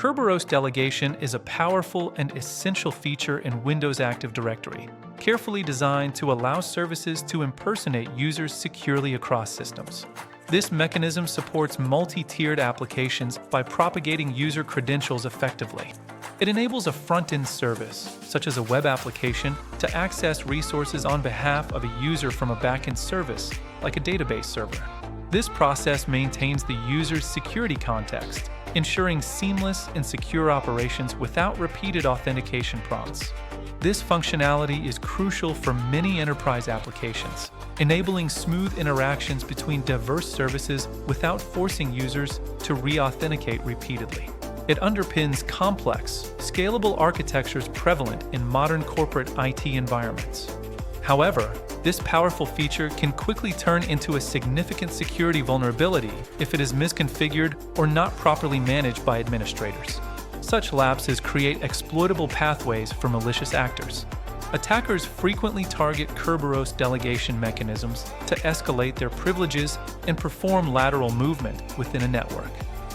Kerberos delegation is a powerful and essential feature in Windows Active Directory, carefully designed to allow services to impersonate users securely across systems. This mechanism supports multi-tiered applications by propagating user credentials effectively. It enables a front-end service, such as a web application, to access resources on behalf of a user from a back-end service, like a database server. This process maintains the user's security context, ensuring seamless and secure operations without repeated authentication prompts. This functionality is crucial for many enterprise applications, enabling smooth interactions between diverse services without forcing users to re-authenticate repeatedly. It underpins complex, scalable architectures prevalent in modern corporate IT environments. However, this powerful feature can quickly turn into a significant security vulnerability if it is misconfigured or not properly managed by administrators. Such lapses create exploitable pathways for malicious actors. Attackers frequently target Kerberos delegation mechanisms to escalate their privileges and perform lateral movement within a network.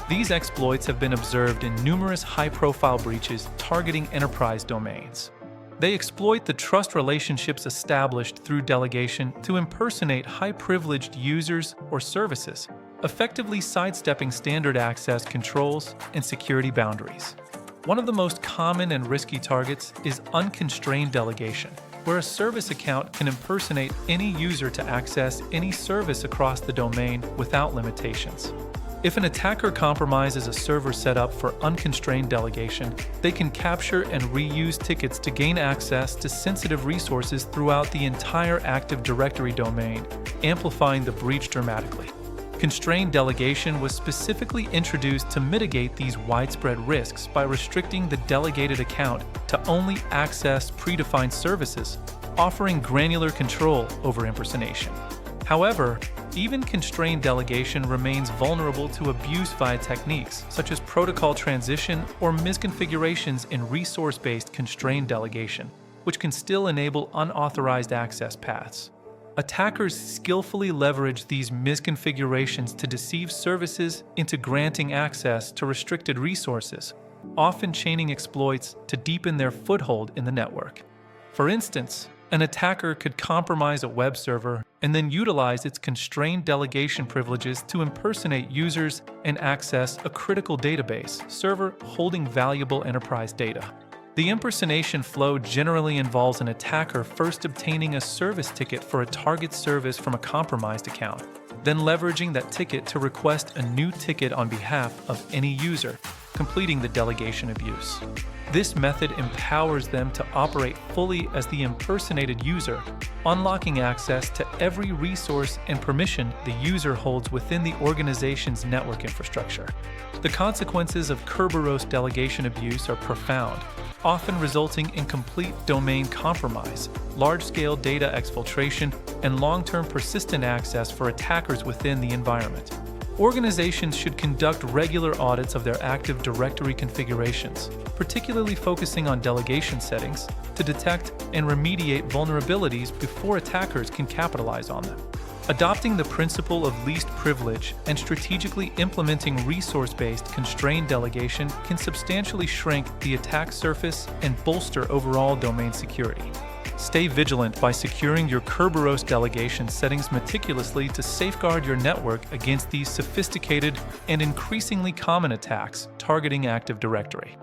These exploits have been observed in numerous high-profile breaches targeting enterprise domains. They exploit the trust relationships established through delegation to impersonate high-privileged users or services, effectively sidestepping standard access controls and security boundaries. One of the most common and risky targets is unconstrained delegation, where a service account can impersonate any user to access any service across the domain without limitations. If an attacker compromises a server setup for unconstrained delegation, they can capture and reuse tickets to gain access to sensitive resources throughout the entire Active Directory domain, amplifying the breach dramatically. Constrained delegation was specifically introduced to mitigate these widespread risks by restricting the delegated account to only access predefined services, offering granular control over impersonation. However, even constrained delegation remains vulnerable to abuse via techniques such as protocol transition or misconfigurations in resource-based constrained delegation, which can still enable unauthorized access paths. Attackers skillfully leverage these misconfigurations to deceive services into granting access to restricted resources, often chaining exploits to deepen their foothold in the network. For instance, an attacker could compromise a web server and then utilize its constrained delegation privileges to impersonate users and access a critical database server holding valuable enterprise data. The impersonation flow generally involves an attacker first obtaining a service ticket for a target service from a compromised account, then leveraging that ticket to request a new ticket on behalf of any user, completing the delegation abuse. This method empowers them to operate fully as the impersonated user, unlocking access to every resource and permission the user holds within the organization's network infrastructure. The consequences of Kerberos delegation abuse are profound, often resulting in complete domain compromise, large-scale data exfiltration, and long-term persistent access for attackers within the environment. Organizations should conduct regular audits of their Active Directory configurations, particularly focusing on delegation settings, to detect and remediate vulnerabilities before attackers can capitalize on them. Adopting the principle of least privilege and strategically implementing resource-based constrained delegation can substantially shrink the attack surface and bolster overall domain security. Stay vigilant by securing your Kerberos delegation settings meticulously to safeguard your network against these sophisticated and increasingly common attacks targeting Active Directory.